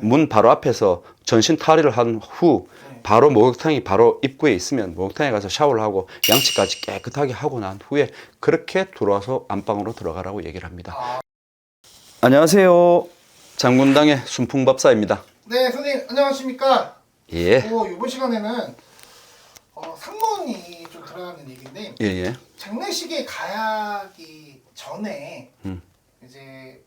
문 바로 앞에서 전신 탈의를 한 후 바로 목욕탕이 바로 입구에 있으면 목욕탕에 가서 샤워를 하고 양치까지 깨끗하게 하고 난 후에 그렇게 들어와서 안방으로 들어가라고 얘기를 합니다. 안녕하세요. 장군당의 순풍법사입니다. 네, 선생님 안녕하십니까? 예. 이번 시간에는 상문이 좀 들어가는 얘기인데 예. 장례식에 가기 전에 이제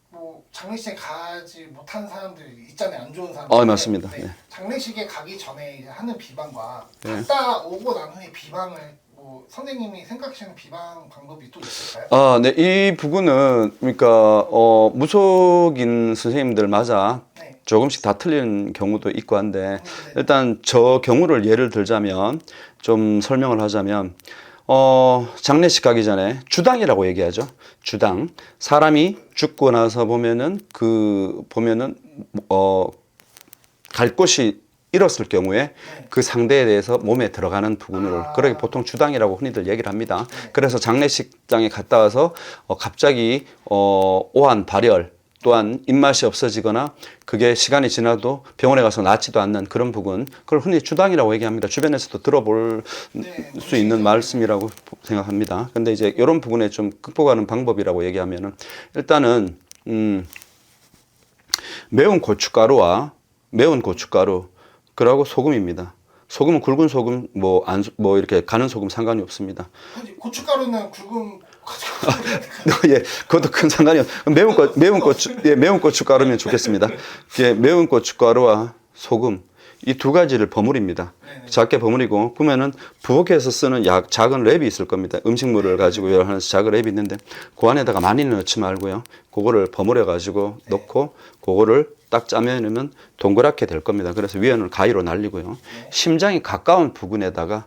뭐 장례식에 가지 못한 사람들이 있잖아요. 안 좋은 사람들. 맞습니다. 네. 예. 장례식에 가기 전에 이제 하는 비방과 예. 갔다 오고 난 후에 비방을 뭐 선생님이 생각하시는 비방 방법이 또 있을까요? 네. 이 부분은 그러니까 무속인 선생님들마다 네. 조금씩 다 틀리는 경우도 있고 한데 일단 저 경우를 예를 들자면 좀 설명을 하자면 장례식 가기 전에 주당이라고 얘기하죠. 주당. 사람이 죽고 나서 보면은 갈 곳이 잃었을 경우에 그 상대에 대해서 몸에 들어가는 부분을 그렇게 보통 주당이라고 흔히들 얘기를 합니다. 그래서 장례식장에 갔다 와서 갑자기 오한 발열 또한 입맛이 없어지거나 그게 시간이 지나도 병원에 가서 낫지도 않는 그런 부분, 그걸 흔히 주당이라고 얘기합니다. 주변에서도 들어볼 수 있는 말씀이라고 생각합니다. 근데 이제 이런 부분에 좀 극복하는 방법이라고 얘기하면은 일단은 매운 고춧가루 그리고 소금입니다. 소금은 굵은 소금 뭐 이렇게 가는 소금 상관이 없습니다. 고춧가루는 굵은 예, 그것도 큰 상관이 없어요. 매운 고춧가루면 좋겠습니다. 예, 매운 고춧가루와 소금 이 두 가지를 버무립니다. 작게 버무리고 그러면은 부엌에서 쓰는 작은 랩이 있을 겁니다. 음식물을 가지고 하는 작은 랩이 있는데 그 안에다가 많이 넣지 말고요. 그거를 버무려 가지고 넣고 그거를 딱 짜면 동그랗게 될 겁니다. 그래서 위에는 가위로 날리고요. 심장이 가까운 부분에다가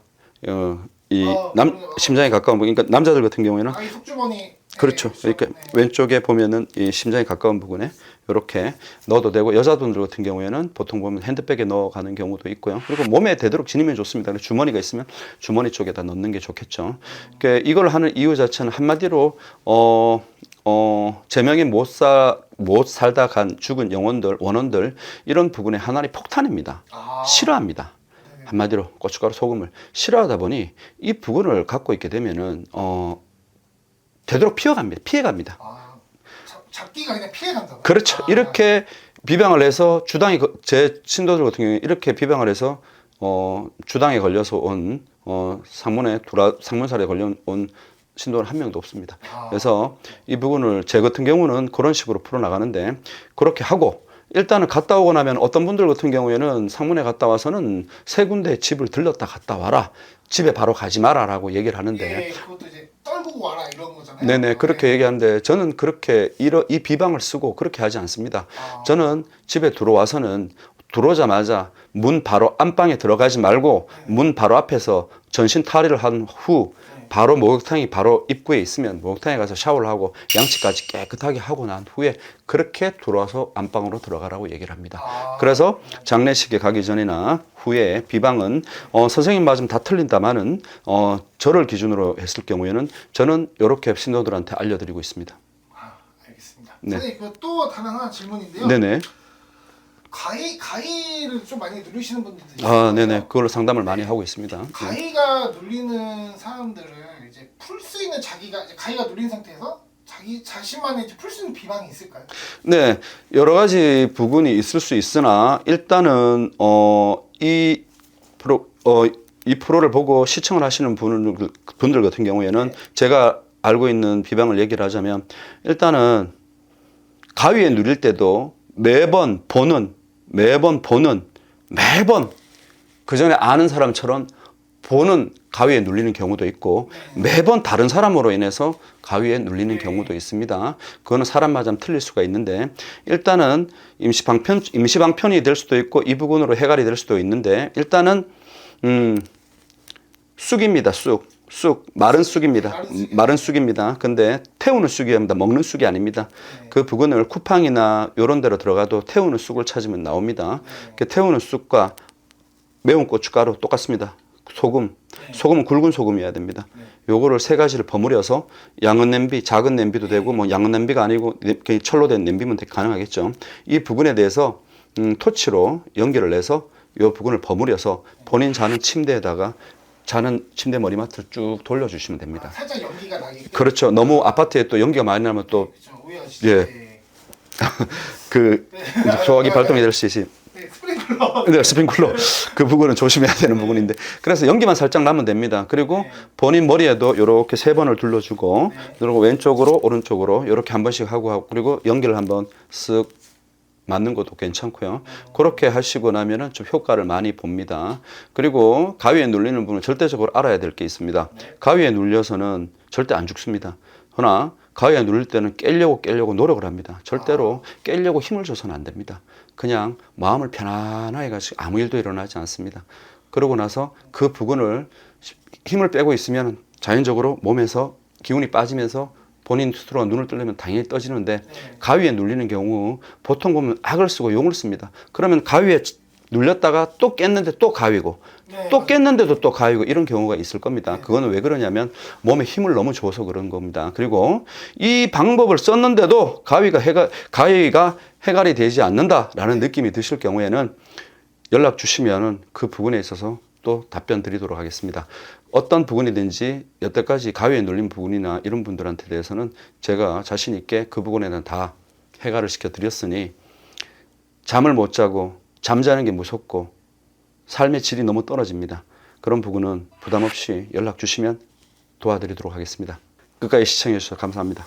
심장이 가까운 부분, 그러니까 남자들 같은 경우에는 속주머니 그렇죠. 이렇게 왼쪽에 보면은 이 심장이 가까운 부분에 이렇게 넣어도 되고 여자분들 같은 경우에는 보통 보면 핸드백에 넣어가는 경우도 있고요. 그리고 몸에 되도록 지니면 좋습니다. 주머니가 있으면 주머니 쪽에다 넣는 게 좋겠죠. 그러니까 이걸 하는 이유 자체는 한마디로 제명에 못 살다 간 죽은 원혼들 이런 부분에 하나의 폭탄입니다. 싫어합니다. 한마디로 고춧가루 소금을 싫어하다 보니 이 부분을 갖고 있게 되면은 되도록 피해갑니다. 잡기가 그냥 피해간다. 그렇죠. 이렇게 비방을 해서 주당이 제 신도들 같은 경우에 이렇게 비방을 해서 주당에 걸려서 온 상문살에 걸려온 신도는 한 명도 없습니다. 그래서 이 부분을 제 같은 경우는 그런 식으로 풀어나가는데 그렇게 하고 일단은 갔다 오고 나면 어떤 분들 같은 경우에는 상문에 갔다 와서는 세 군데 집을 들렀다 갔다 와라. 집에 바로 가지 마라 라고 얘기를 하는데 그것도 이제 떨구고 와라 이런 거잖아요. 네네 그렇게 얘기하는데 저는 그렇게 이 비방을 쓰고 그렇게 하지 않습니다. 저는 집에 들어오자마자 문 바로 안방에 들어가지 말고 문 바로 앞에서 전신 탈의를 한 후 바로 목욕탕이 바로 입구에 있으면 목욕탕에 가서 샤워를 하고 양치까지 깨끗하게 하고 난 후에 그렇게 들어와서 안방으로 들어가라고 얘기를 합니다. 그래서 장례식에 가기 전이나 후에 비방은 선생님 말씀 다 틀린다마는 저를 기준으로 했을 경우에는 저는 이렇게 신도들한테 알려드리고 있습니다. 알겠습니다. 네. 선생님 또 다른 하나 질문인데요. 네네. 가위를 좀 많이 누르시는 분들도 있어요. 네네. 그걸로 상담을 많이 하고 있습니다. 가위가 눌리는 사람들을 이제 풀 수 있는 자기가 이제 가위가 눌린 상태에서 자신만의 이제 풀 수 있는 비방이 있을까요? 네, 여러 가지 부분이 있을 수 있으나 일단은 이 프로를 보고 시청을 하시는 분들 같은 경우에는 제가 알고 있는 비방을 얘기를 하자면 일단은 가위에 누릴 때도 매번 그 전에 아는 사람처럼 보는 가위에 눌리는 경우도 있고 매번 다른 사람으로 인해서 가위에 눌리는 경우도 있습니다. 그거는 사람마다 틀릴 수가 있는데 일단은 임시방편이 될 수도 있고 이 부분으로 해결이 될 수도 있는데 일단은 쑥입니다. 쑥 마른 쑥입니다. 마른 쑥입니다. 근데 태우는 쑥이랍니다. 먹는 쑥이 아닙니다. 그 부분을 쿠팡이나 이런 데로 들어가도 태우는 쑥을 찾으면 나옵니다. 태우는 쑥과 매운 고춧가루 똑같습니다. 소금은 굵은 소금이어야 됩니다. 요거를 세 가지를 버무려서 양은 냄비, 작은 냄비도 되고 뭐 양은 냄비가 아니고 철로 된 냄비면 가능하겠죠. 이 부분에 대해서 토치로 연기를 내서 이 부분을 버무려서 본인 자는 침대에다가 자는 침대 머리맡을 쭉 돌려주시면 됩니다. 살짝 연기가 나기 때문에. 그렇죠. 너무 아파트에 또 연기가 많이 나면 또 그렇죠. 오해하시죠. 예. 네. 그 이제 소화기 발동이 될 수 있지. 네, 스프링클러. 네, 스프링클러 그 부분은 조심해야 되는 부분인데 그래서 연기만 살짝 나면 됩니다. 그리고 네. 본인 머리에도 이렇게 3번을 둘러주고 네. 그리고 왼쪽으로 오른쪽으로 이렇게 한 번씩 하고 그리고 연기를 한번 쓱 맞는 것도 괜찮고요. 그렇게 하시고 나면은 좀 효과를 많이 봅니다. 그리고 가위에 눌리는 부분은 절대적으로 알아야 될 게 있습니다. 가위에 눌려서는 절대 안 죽습니다. 그러나 가위에 눌릴 때는 깨려고 노력을 합니다. 절대로 깨려고 힘을 줘서는 안 됩니다. 그냥 마음을 편안하게 가지고 아무 일도 일어나지 않습니다. 그러고 나서 그 부분을 힘을 빼고 있으면 자연적으로 몸에서 기운이 빠지면서 본인 스스로 눈을 뜨려면 당연히 떠지는데 가위에 눌리는 경우 보통 보면 악을 쓰고 용을 씁니다. 그러면 가위에 눌렸다가 또 깼는데 또 가위고 또 깼는데도 또 가위고 이런 경우가 있을 겁니다. 그거는 왜 그러냐면 몸에 힘을 너무 줘서 그런 겁니다. 그리고 이 방법을 썼는데도 가위가 해갈이 되지 않는다라는 느낌이 드실 경우에는 연락 주시면은 그 부분에 있어서 또 답변 드리도록 하겠습니다. 어떤 부분이든지 여태까지 가위에 눌린 부분이나 이런 분들한테 대해서는 제가 자신 있게 그 부분에 대한 다 해결을 시켜 드렸으니 잠을 못 자고 잠자는 게 무섭고 삶의 질이 너무 떨어집니다. 그런 부분은 부담 없이 연락 주시면 도와드리도록 하겠습니다. 끝까지 시청해 주셔서 감사합니다.